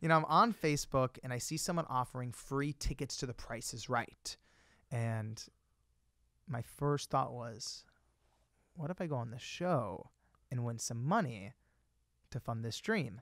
I'm on Facebook and I see someone offering free tickets to The Price is Right. And my first thought was, what if I go on the show and win some money to fund this dream?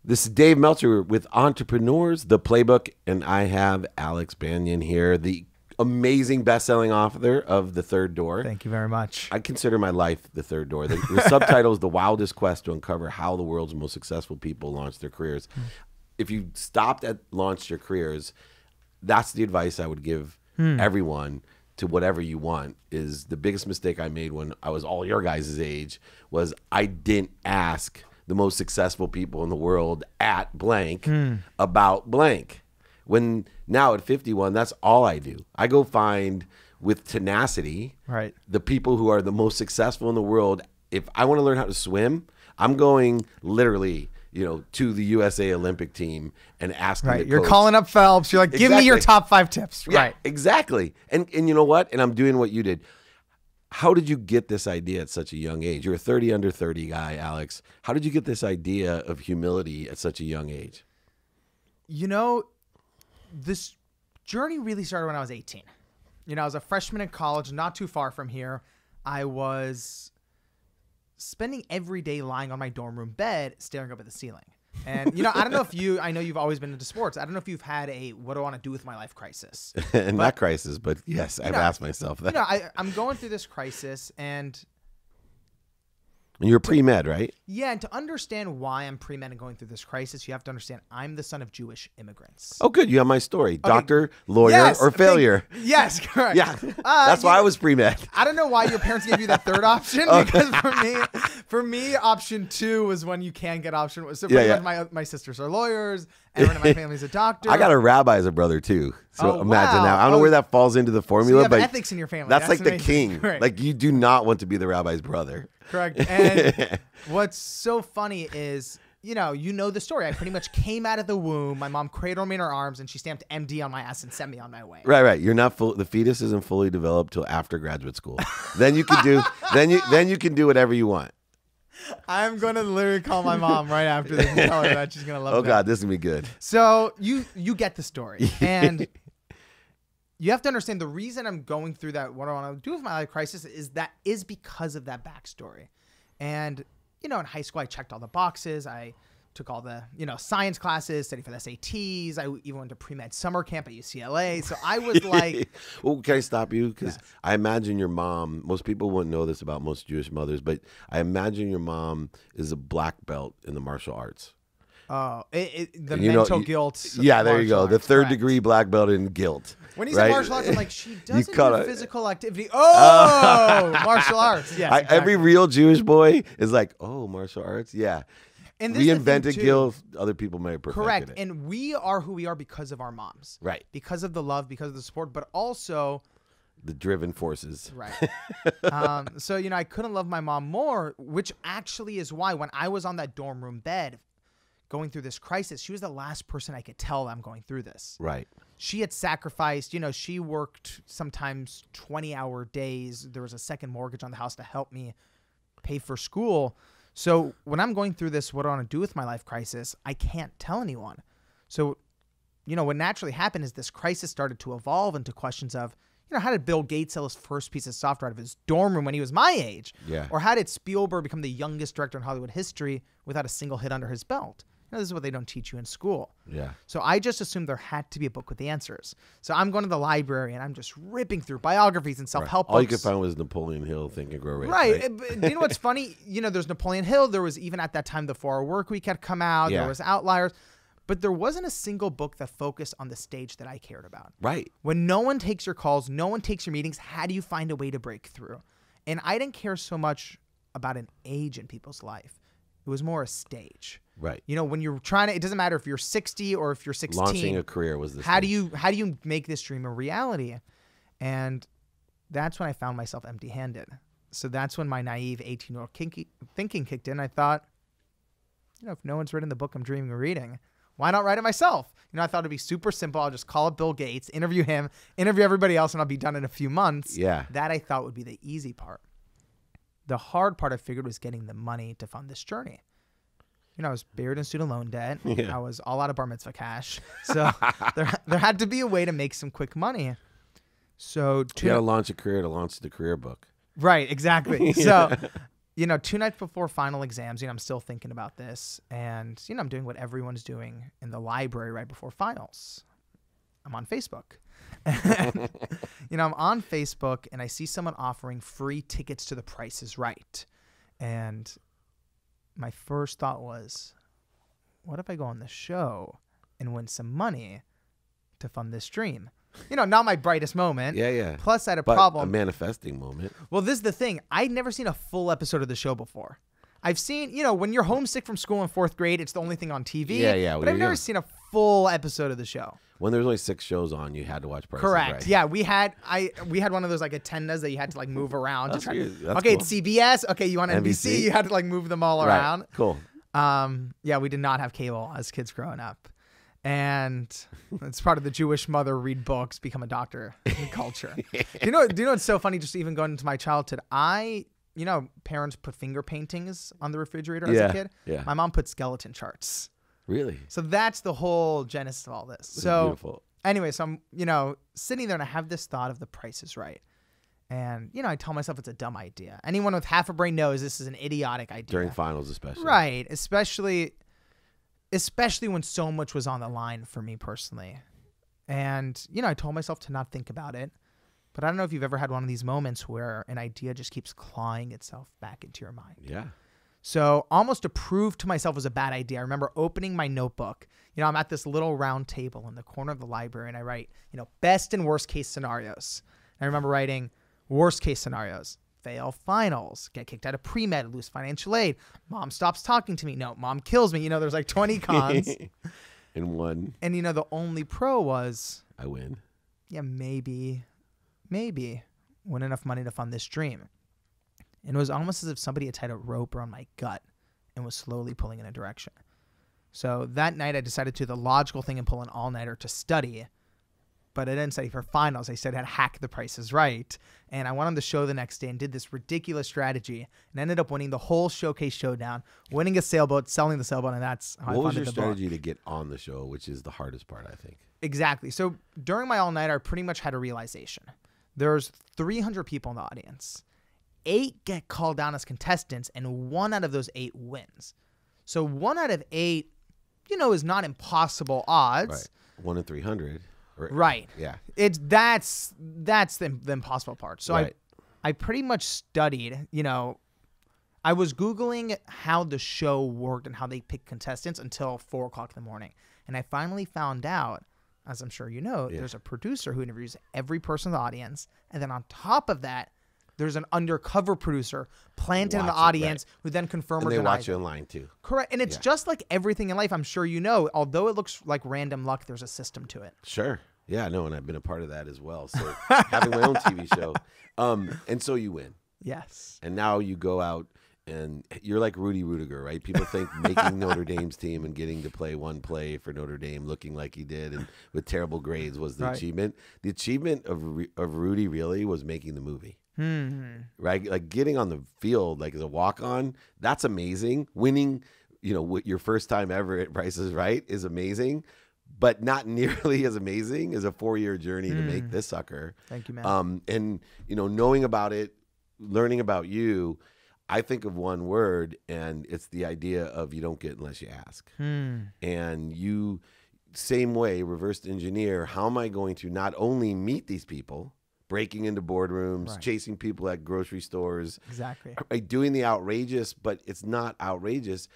This is Dave Meltzer with Entrepreneurs, The Playbook, and I have Alex Banayan here, the amazing best-selling author of The Third Door. Thank you very much. I consider my life The Third Door. The subtitle is The Wildest Quest to Uncover How the World's Most Successful People Launch Their Careers. If you stopped at launched your careers, that's the advice I would give everyone to whatever you want. Is the biggest mistake I made when I was all your guys' age was I didn't ask the most successful people in the world at blank about blank. When now at 51, that's all I do. I go find with tenacity the people who are the most successful in the world. If I want to learn how to swim, I'm going literally, to the USA Olympic team and asking the You're coach. calling up Phelps. You're like, give me your top 5 tips. Yeah, exactly. And you know what? And I'm doing what you did. How did you get this idea at such a young age? You're a 30 under 30 guy, Alex. How did you get this idea of humility at such a young age? This journey really started when I was 18. I was a freshman in college, not too far from here. I was spending every day lying on my dorm room bed, staring up at the ceiling. And, I don't know if I know you've always been into sports. I don't know if you've had a, what do I want to do with my life crisis? Not crisis, but yes, I've asked myself that. I'm going through this crisis and you're pre-med, right? Yeah, and to understand why I'm pre-med and going through this crisis, you have to understand I'm the son of Jewish immigrants. Oh, good. You have my story. Okay. Doctor, lawyer, or failure. Yes, correct. Yeah, that's why I was pre-med. I don't know why your parents gave you that third option, because for me, option 2 was when you can get option 1. So pretty much my sisters are lawyers, everyone in my family's a doctor. I got a rabbi as a brother too. So imagine now. I don't know where that falls into the formula, so you have but ethics in your family. That's like amazing. The king. Right. Like you do not want to be the rabbi's brother. Correct. And what's so funny is, you know the story. I pretty much came out of the womb. My mom cradled me in her arms and she stamped MD on my ass and sent me on my way. Right. You're not full. The fetus isn't fully developed till after graduate school. Then you can do. then you can do whatever you want. I'm gonna literally call my mom right after this and tell her that she's gonna love. Oh God, this is gonna be good. So you get the story, and you have to understand the reason I'm going through that. What I want to do with my life crisis is because of that backstory. And in high school, I checked all the boxes. I took all the science classes, studied for the SATs. I even went to pre-med summer camp at UCLA. So I was like, well, can I stop you? Because I imagine your mom. Most people wouldn't know this about most Jewish mothers, but I imagine your mom is a black belt in the martial arts. Oh, the mental guilt. Yeah, there you go. The third correct. degree black belt in guilt. When you say martial arts, I'm like, she doesn't do physical activity. Oh, martial arts. Yes, exactly. Every real Jewish boy is like, oh, martial arts. Yeah. And reinvented guilt. Other people may have perfected correct. it. And we are who we are because of our moms. Right. Because of the love, because of the support, but also the driven forces. Right. So, I couldn't love my mom more, which actually is why when I was on that dorm room bed going through this crisis, she was the last person I could tell I'm going through this. Right. She had sacrificed, she worked sometimes 20-hour days. There was a second mortgage on the house to help me pay for school. So when I'm going through this, what I want to do with my life crisis, I can't tell anyone. So, what naturally happened is this crisis started to evolve into questions of, how did Bill Gates sell his first piece of software out of his dorm room when he was my age? Yeah. Or how did Spielberg become the youngest director in Hollywood history without a single hit under his belt? This is what they don't teach you in school. Yeah. So I just assumed there had to be a book with the answers. So I'm going to the library and I'm just ripping through biographies and self-help books. All you could find was Napoleon Hill, Think and Grow Rich. Right. You know what's funny? There's Napoleon Hill. There was even at that time the 4-Hour Workweek had come out. Yeah. There was Outliers. But there wasn't a single book that focused on the stage that I cared about. Right. When no one takes your calls, no one takes your meetings, how do you find a way to break through? And I didn't care so much about an age in people's life. It was more a stage. Right. When you're trying to, it doesn't matter if you're 60 or if you're 16. Launching a career was the how do you make this dream a reality? And that's when I found myself empty-handed. so that's when my naive 18-year-old thinking kicked in. I thought, if no one's written the book I'm dreaming of reading, why not write it myself? I thought it'd be super simple. I'll just call up Bill Gates, interview him, interview everybody else, and I'll be done in a few months. Yeah. That I thought would be the easy part. The hard part I figured was getting the money to fund this journey. I was buried in student loan debt. Yeah. I was all out of bar mitzvah cash. So there had to be a way to make some quick money. So You got to launch a career to launch the career book. Right, exactly. So, 2 nights before final exams, I'm still thinking about this. And, I'm doing what everyone's doing in the library right before finals. I'm on Facebook. And, I'm on Facebook and I see someone offering free tickets to The Price is Right. And my first thought was, what if I go on the show and win some money to fund this dream? Not my brightest moment. Yeah. Plus, I had a But problem. a manifesting moment. Well, this is the thing. I'd never seen a full episode of the show before. I've seen, when you're homesick from school in 4th grade, it's the only thing on TV. Yeah. But I've never seen a full episode of the show. When there was only 6 shows on, you had to watch Price is Correct. Right. Yeah, we had one of those like antennas that you had to like move around. That's weird. That's okay, cool. It's CBS. Okay, you want NBC? You had to like move them all around. Cool. Yeah, we did not have cable as kids growing up. And it's part of the Jewish mother read books, become a doctor culture. Do you know what's so funny? Just even going into my childhood, parents put finger paintings on the refrigerator as a kid. Yeah. My mom put skeleton charts. Really? So that's the whole genesis of all this. That's so beautiful. Anyway, so I'm, sitting there and I have this thought of The Price is Right. And, I tell myself it's a dumb idea. Anyone with half a brain knows this is an idiotic idea. During finals especially. Right. Especially when so much was on the line for me personally. And, I told myself to not think about it. But I don't know if you've ever had one of these moments where an idea just keeps clawing itself back into your mind. Yeah. So almost to prove to myself it was a bad idea, I remember opening my notebook. I'm at this little round table in the corner of the library and I write, best and worst case scenarios. And I remember writing worst case scenarios. Fail finals, get kicked out of pre-med, lose financial aid, mom stops talking to me. No, mom kills me. There's like 20 cons. In one. And, the only pro was, I win. Yeah, maybe win enough money to fund this dream. And it was almost as if somebody had tied a rope around my gut and was slowly pulling in a direction. So that night I decided to do the logical thing and pull an all-nighter to study. But I didn't study for finals. I said I'd hack The Price is Right. And I went on the show the next day and did this ridiculous strategy and ended up winning the whole showcase showdown, winning a sailboat, selling the sailboat, and that's how I funded the book. What was your strategy to get on the show, which is the hardest part, I think? Exactly. So during my all-nighter, I pretty much had a realization. There's 300 people in the audience. 8 get called down as contestants, and 1 out of those 8 wins. So 1 out of 8, is not impossible odds. Right. 1 in 300. Right. Yeah. That's the impossible part. So right. I pretty much studied, I was Googling how the show worked and how they pick contestants until 4 o'clock in the morning. And I finally found out, as I'm sure you know, there's a producer who interviews every person in the audience. And then on top of that, there's an undercover producer planted in the audience who then confirm or deny. And they watch you online too. Correct. And it's just like everything in life, I'm sure you know, although it looks like random luck, there's a system to it. Sure. Yeah, no, and I've been a part of that as well. So having my own TV show. And so you win. Yes. And now you go out and you're like Rudy Rudiger, right? People think making Notre Dame's team and getting to play one play for Notre Dame looking like he did and with terrible grades was the achievement. The achievement of Rudy really was making the movie. Right? Like getting on the field like as a walk-on, that's amazing. Winning, your first time ever at Price is Right is amazing, but not nearly as amazing as a 4-year journey to make this sucker. Thank you, man. And knowing about it, learning about you, I think of one word, and it's the idea of you don't get unless you ask. And you, same way, reversed engineer, how am I going to not only meet these people, breaking into boardrooms, chasing people at grocery stores. Exactly. Doing the outrageous, but it's not outrageous.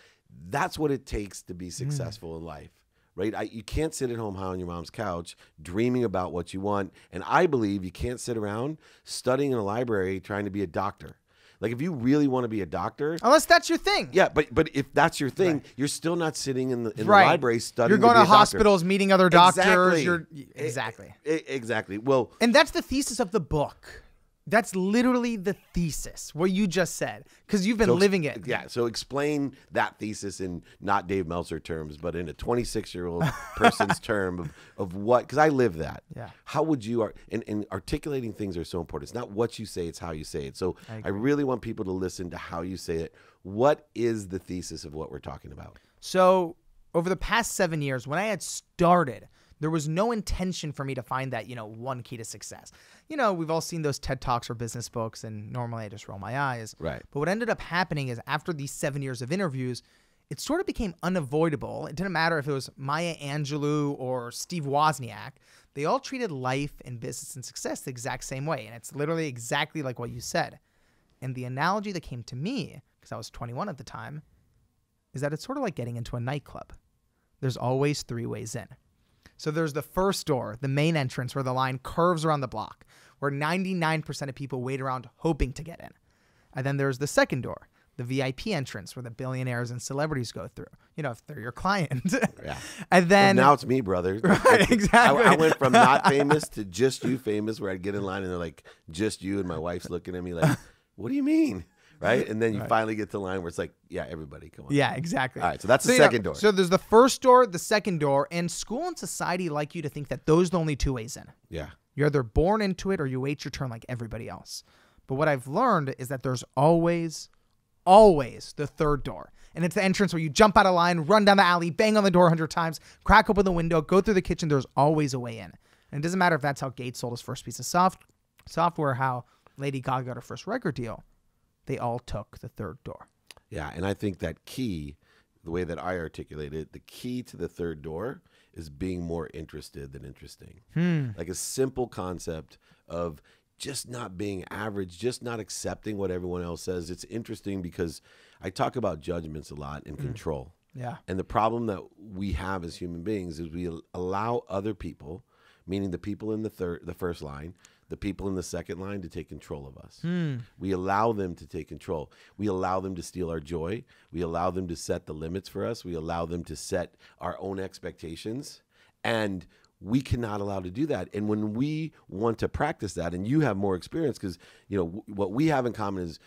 That's what it takes to be successful in life, right? You can't sit at home high on your mom's couch dreaming about what you want. And I believe you can't sit around studying in a library trying to be a doctor. Like if you really want to be a doctor, unless that's your thing. Yeah, but if that's your thing, you're still not sitting in the library studying. You're going to to hospitals, meeting other doctors. Exactly. Exactly. Exactly. Well, and that's the thesis of the book. That's literally the thesis, what you just said, because you've been So living it. Yeah. So explain that thesis in not Dave Meltzer terms, but in a 26-year-old person's term of what, because I live that. Yeah. How would you, and articulating things are so important. It's not what you say, it's how you say it. So I I agree. really want people to listen to how you say it. What is the thesis of what we're talking about? So over the past 7 years, when I had started, there was no intention for me to find that, one key to success. We've all seen those TED Talks or business books, and normally I just roll my eyes. Right. But what ended up happening is after these 7 years of interviews, it sort of became unavoidable. It didn't matter if it was Maya Angelou or Steve Wozniak. They all treated life and business and success the exact same way. And it's literally exactly like what you said. And the analogy that came to me, because I was 21 at the time, is that it's sort of like getting into a nightclub. There's always 3 ways in. So there's the first door, the main entrance, where the line curves around the block, where 99% of people wait around hoping to get in. And then there's the second door, the VIP entrance, where the billionaires and celebrities go through, if they're your client. Yeah. And then And now it's me, brother. Right, exactly. I went from not famous to just you famous, where I'd get in line and they're like, just you, and my wife's looking at me like, what do you mean? Right? And then you finally get to the line where it's like, yeah, everybody, come on. Yeah, exactly. All right, so that's the second door. So there's the first door, the second door, and school and society like you to think that those are the only 2 ways in. Yeah. You're either born into it or you wait your turn like everybody else. But what I've learned is that there's always the third door. And it's the entrance where you jump out of line, run down the alley, bang on the door 100 times, crack open the window, go through the kitchen. There's always a way in. And it doesn't matter if that's how Gates sold his first piece of software, how Lady Gaga got her first record deal. They all took the third door. Yeah, and I think that key, the way that I articulate it, the key to the third door is being more interested than interesting. Like a simple concept of just not being average, just not accepting what everyone else says. It's interesting because I talk about judgments a lot and control. Yeah. And the problem that we have as human beings is we allow other people, meaning the people in the first line, the people in the second line, to take control of us. We allow them to take control. We allow them to steal our joy. We allow them to set the limits for us. We allow them to set our own expectations. And we cannot allow to do that. And when we want to practice that, and you have more experience, because what we have in common is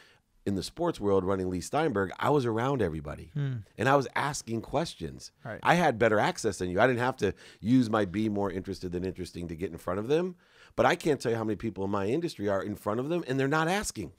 in the sports world, running Leigh Steinberg, I was around everybody and I was asking questions. Right. I had better access than you. I didn't have to use my be more interested than interesting to get in front of them. But I can't tell you how many people in my industry are in front of them and they're not asking.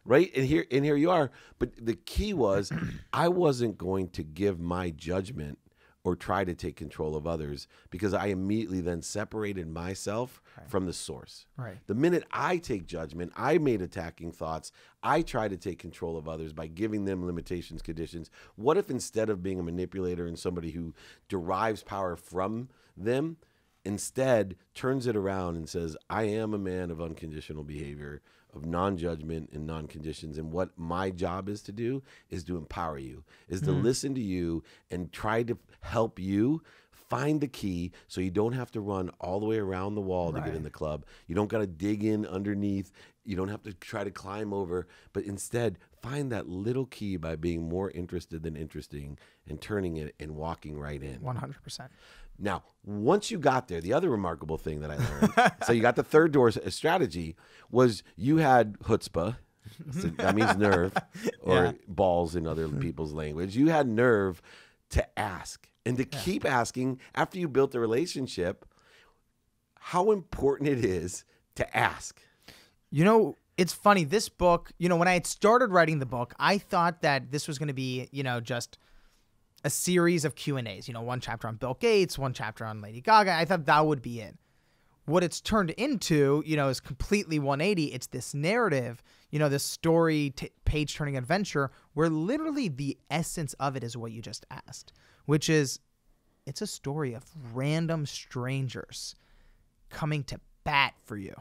Right? And here you are. But the key was I wasn't going to give my judgment or try to take control of others, because I immediately then separated myself from the source. Right. The minute I take judgment, I made attacking thoughts. I try to take control of others by giving them limitations, conditions. What if instead of being a manipulator and somebody who derives power from them, instead turns it around and says, I am a man of unconditional behavior, of non-judgment and non-conditions. And what my job is to do is to empower you, is to listen to you and try to help you find the key so you don't have to run all the way around the wall to get in the club. You don't got to dig in underneath. You don't have to try to climb over, but instead find that little key by being more interested than interesting and turning it and walking right in. 100%. Now, once you got there, the other remarkable thing that I learned, so you got the third door strategy, was you had chutzpah, so that means nerve, or balls in other people's language. You had nerve to ask and to keep asking after you built the relationship how important it is to ask. It's funny, this book, when I had started writing the book, I thought that this was going to be, just a series of Q&As, one chapter on Bill Gates, one chapter on Lady Gaga. I thought that would be it. What it's turned into, is completely 180. It's this narrative, this story, page-turning adventure, where literally the essence of it is what you just asked, which is it's a story of random strangers coming to bat for you.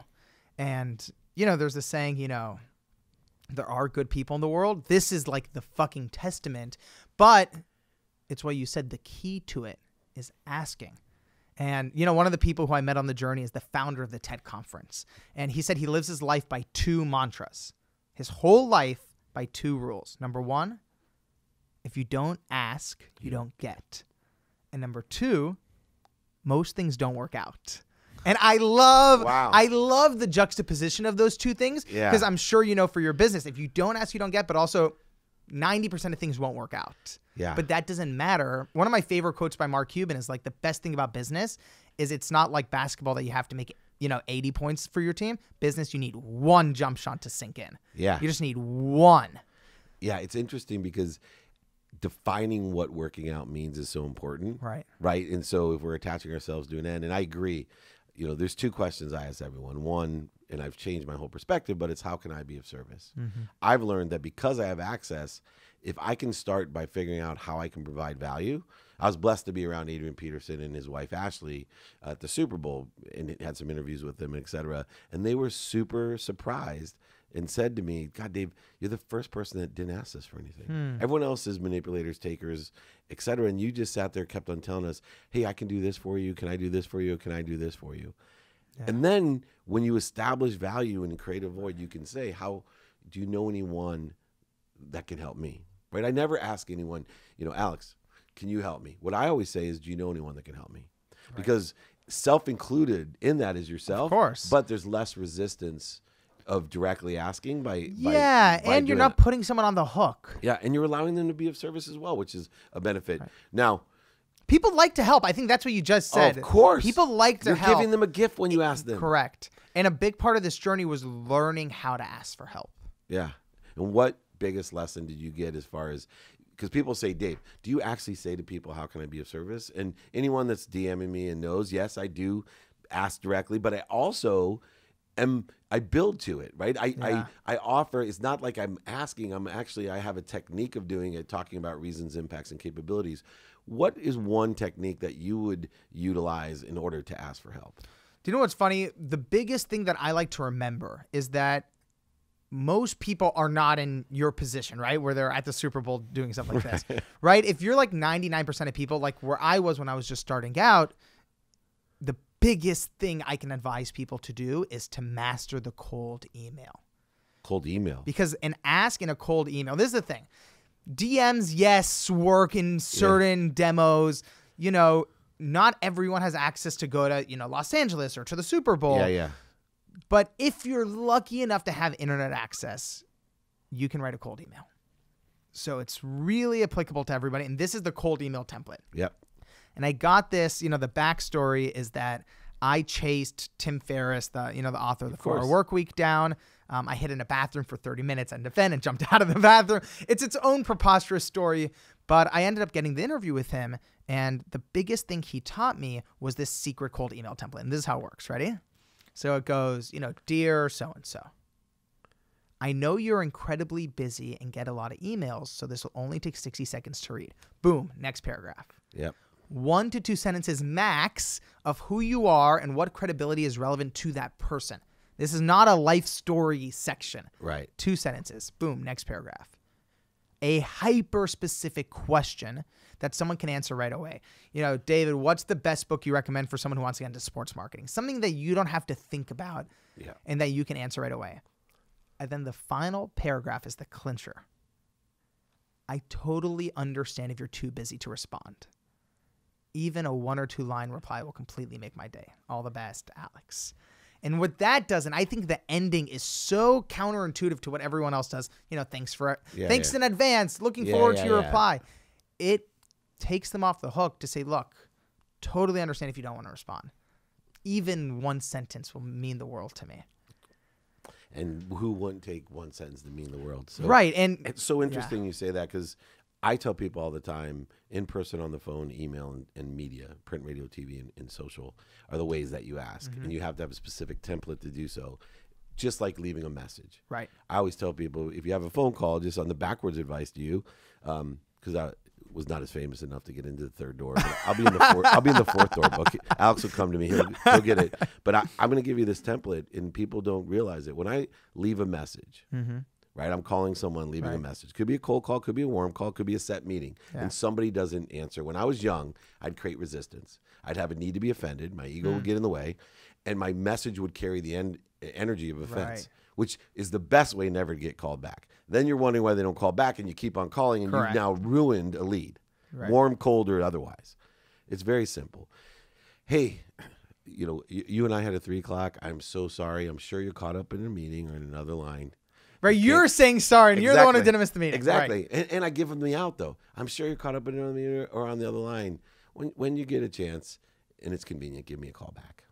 And, there's this saying, there are good people in the world. This is like the fucking testament, but it's what you said. The key to it is asking. And, one of the people who I met on the journey is the founder of the TED conference. And he said he lives his life by 2 mantras, his whole life by 2 rules. Number 1, if you don't ask, you don't get. And number 2, most things don't work out. And I love Wow. I love the juxtaposition of those two things. Yeah. Because I'm sure you know for your business, if you don't ask, you don't get, but also 90% of things won't work out. Yeah. But that doesn't matter. One of my favorite quotes by Mark Cuban is like, the best thing about business is it's not like basketball that you have to make, 80 points for your team. Business, you need one jump shot to sink in. Yeah. You just need one. Yeah, it's interesting because defining what working out means is so important. Right. Right. And so if we're attaching ourselves to an end, and I agree, there's two questions I ask everyone. One, and I've changed my whole perspective, but it's how can I be of service? Mm-hmm. I've learned that because I have access, if I can start by figuring out how I can provide value. I was blessed to be around Adrian Peterson and his wife Ashley at the Super Bowl, and had some interviews with them, et cetera. And they were super surprised and said to me, God, Dave, you're the first person that didn't ask us for anything. Everyone else is manipulators, takers, et cetera. And you just sat there, kept on telling us, hey, I can do this for you. Can I do this for you? Can I do this for you? Yeah. And then when you establish value and create a void, you can say, how do you know anyone that can help me? Right? I never ask anyone, Alex, can you help me? What I always say is, do you know anyone that can help me? Right. Because self-included in that is yourself. Of course. But there's less resistance of directly asking by and you're not putting someone on the hook. Yeah, and you're allowing them to be of service as well, which is a benefit. Right. Now, people like to help. I think that's what you just said. Of course. People like to help. You're giving them a gift when you ask them. Correct. And a big part of this journey was learning how to ask for help. Yeah. And what biggest lesson did you get as far as, because people say, Dave, do you actually say to people, how can I be of service? And anyone that's DMing me and knows, yes, I do ask directly, but I also I build to it, right? I offer, it's not like I'm asking, I have a technique of doing it, talking about reasons, impacts, and capabilities. What is one technique that you would utilize in order to ask for help? Do you know what's funny? The biggest thing that I like to remember is that most people are not in your position, right? Where they're at the Super Bowl doing stuff like this, right? If you're like 99% of people, like where I was when I was just starting out, the biggest thing I can advise people to do is to master the cold email. Cold email. Because an ask in a cold email, this is the thing. DMs, yes, work in certain demos. Not everyone has access to go to, Los Angeles or to the Super Bowl. Yeah. But if you're lucky enough to have internet access, you can write a cold email. So it's really applicable to everybody. And this is the cold email template. Yep. And I got this, the backstory is that I chased Tim Ferriss, the author of the 4 Hour Work Week down. I hid in a bathroom for 30 minutes and and jumped out of the bathroom. It's its own preposterous story, but I ended up getting the interview with him. And the biggest thing he taught me was this secret cold email template. And this is how it works. Ready? So it goes, dear so-and-so, I know you're incredibly busy and get a lot of emails, so this will only take 60 seconds to read. Boom, next paragraph. Yep. 1 to 2 sentences max of who you are and what credibility is relevant to that person. This is not a life story section. Right. 2 sentences. Boom, next paragraph. A hyper-specific question that someone can answer right away. David, what's the best book you recommend for someone who wants to get into sports marketing? Something that you don't have to think about and that you can answer right away. And then the final paragraph is the clincher. I totally understand if you're too busy to respond. Even a 1 or 2 line reply will completely make my day. All the best, Alex. And what that does, and I think the ending is so counterintuitive to what everyone else does. Thanks in advance. Looking forward to your reply. It takes them off the hook to say, look, totally understand if you don't want to respond. Even 1 sentence will mean the world to me. And who wouldn't take 1 sentence to mean the world? So, right. And it's so interesting you say that, because I tell people all the time, in person, on the phone, email, and media, print, radio, TV, and social are the ways that you ask. Mm-hmm. And you have to have a specific template to do so, just like leaving a message. Right. I always tell people, if you have a phone call, just on the backwards advice to you, because I was not as famous enough to get into the 3rd door. But I'll be in the 4th door. But Alex will come to me. He'll get it. But I'm going to give you this template, and people don't realize it. When I leave a message, right, I'm calling someone, leaving a message. Could be a cold call, could be a warm call, could be a set meeting, and somebody doesn't answer. When I was young, I'd create resistance. I'd have a need to be offended. My ego would get in the way, and my message would carry the energy of offense, which is the best way never to get called back. Then you're wondering why they don't call back, and you keep on calling, and you've now ruined a lead, warm, cold, or otherwise. It's very simple. Hey, you and I had a 3 o'clock. I'm so sorry. I'm sure you're caught up in a meeting or in another line. Right, you're saying sorry, and you're the one who didn't miss the meeting. Exactly. Right. And I give them the out, though. I'm sure you're caught up in another meeting or on the other line. When you get a chance and it's convenient, give me a call back.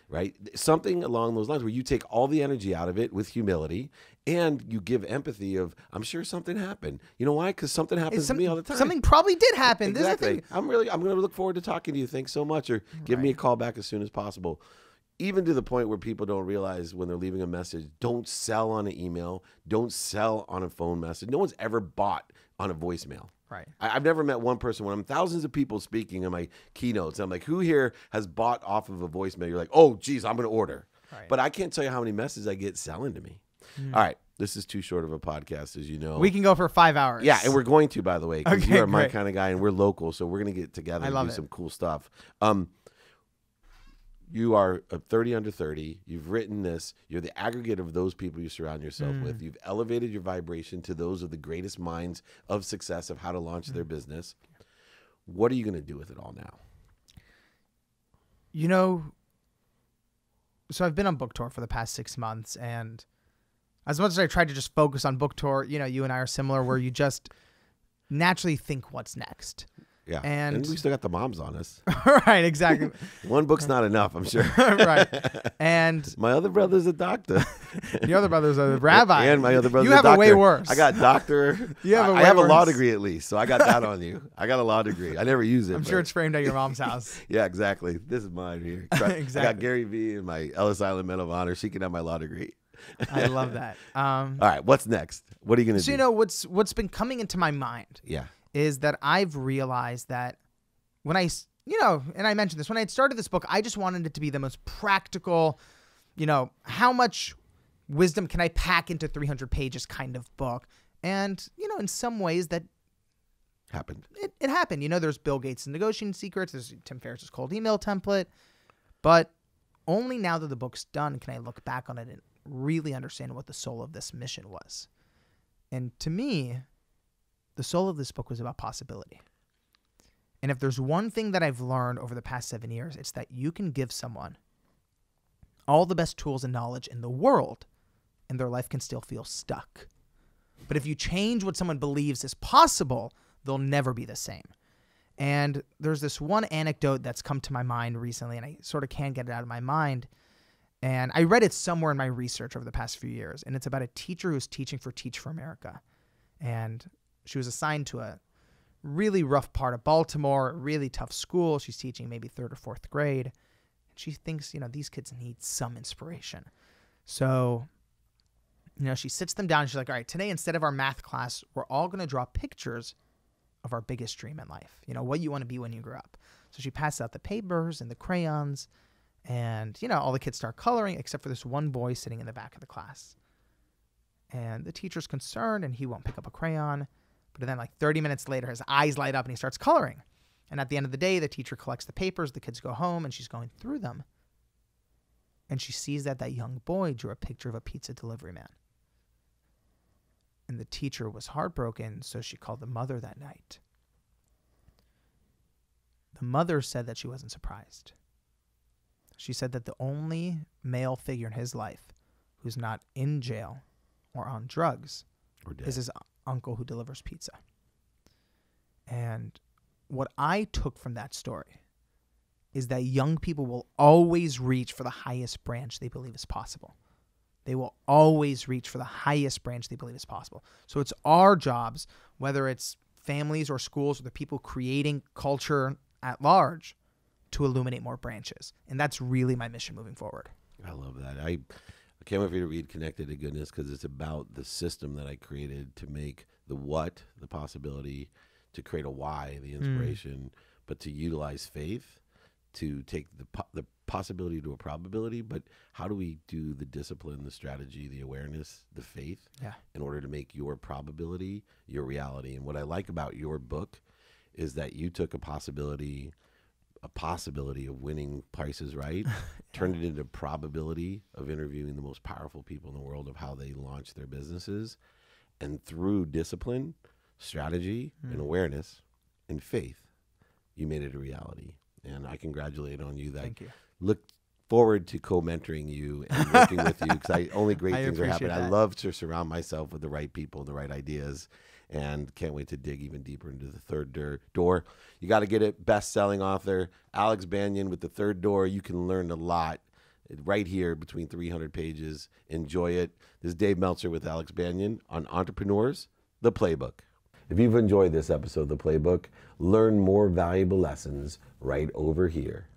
Right? Something along those lines where you take all the energy out of it with humility and you give empathy of, I'm sure something happened. You know why? Because something happens to me all the time. Something probably did happen. Exactly. I'm going to look forward to talking to you. Thanks so much. Or give me a call back as soon as possible. Even to the point where people don't realize when they're leaving a message, don't sell on an email, don't sell on a phone message. No one's ever bought on a voicemail. Right. I've never met one person when I'm thousands of people speaking in my keynotes. I'm like, who here has bought off of a voicemail? You're like, oh, geez, I'm going to order. Right. But I can't tell you how many messages I get selling to me. All right. This is too short of a podcast, as you know. We can go for 5 hours. Yeah, and we're going to, by the way, because you are my kind of guy, and we're local, so we're going to get together and do some cool stuff. You are 30 under 30. You've written this. You're the aggregate of those people you surround yourself with. You've elevated your vibration to those of the greatest minds of success of how to launch their business. What are you going to do with it all now? So I've been on book tour for the past 6 months, and as much as I tried to just focus on book tour, you and I are similar where you just naturally think what's next. Yeah, and we still got the moms on us. Right, exactly. One book's not enough, I'm sure. Right. And my other brother's a doctor. Your other brother's a rabbi. And my other brother's a doctor. You have a way worse. I got doctor. I have a law degree at least, so I got that on you. I got a law degree. I never use it. I'm sure it's framed at your mom's house. Yeah, exactly. This is mine here. Exactly. I got Gary Vee and my Ellis Island Medal of Honor. She can have my law degree. I love that. All right, what's next? What are you going to do? So what's been coming into my mind is that I've realized that when and I mentioned this, when I had started this book, I just wanted it to be the most practical, how much wisdom can I pack into 300 pages kind of book. And, in some ways that happened. It happened. There's Bill Gates' negotiating secrets. There's Tim Ferriss's cold email template. But only now that the book's done can I look back on it and really understand what the soul of this mission was. And to me, the soul of this book was about possibility. And if there's one thing that I've learned over the past 7 years, it's that you can give someone all the best tools and knowledge in the world, and their life can still feel stuck. But if you change what someone believes is possible, they'll never be the same. And there's this one anecdote that's come to my mind recently, and I sort of can't get it out of my mind. And I read it somewhere in my research over the past few years, and it's about a teacher who's teaching for Teach for America. And she was assigned to a really rough part of Baltimore, a really tough school. She's teaching maybe 3rd or 4th grade. And she thinks, these kids need some inspiration. So, she sits them down and she's like, all right, today, instead of our math class, we're all going to draw pictures of our biggest dream in life. What you want to be when you grow up. So she passes out the papers and the crayons and, all the kids start coloring except for this one boy sitting in the back of the class. And the teacher's concerned and he won't pick up a crayon. But then 30 minutes later, his eyes light up and he starts coloring. And at the end of the day, the teacher collects the papers, the kids go home, and she's going through them. And she sees that young boy drew a picture of a pizza delivery man. And the teacher was heartbroken, so she called the mother that night. The mother said that she wasn't surprised. She said that the only male figure in his life who's not in jail or on drugs is his uncle who delivers pizza. And what I took from that story is that young people will always reach for the highest branch they believe is possible. They will always reach for the highest branch they believe is possible. So it's our jobs, whether it's families or schools or the people creating culture at large, to illuminate more branches. And that's really my mission moving forward. I love that. I can't wait for you to read Connected to Goodness, because it's about the system that I created to make the what, the possibility, to create a why, the inspiration, but to utilize faith to take the possibility to a probability. But how do we do the discipline, the strategy, the awareness, the faith in order to make your probability your reality? And what I like about your book is that you took a possibility of winning Price is Right, turned it into probability of interviewing the most powerful people in the world of how they launch their businesses. And through discipline, strategy, and awareness, and faith, you made it a reality. and I congratulate on you. Thank you. Look forward to co-mentoring you and working with you, because only great things are happening. I love to surround myself with the right people and the right ideas, and can't wait to dig even deeper into the third door. You got to get it. Best-selling author Alex Banayan with The Third Door. You can learn a lot right here between 300 pages. Enjoy it. This is Dave Meltzer with Alex Banayan on Entrepreneurs, The Playbook. If you've enjoyed this episode of The Playbook, learn more valuable lessons right over here.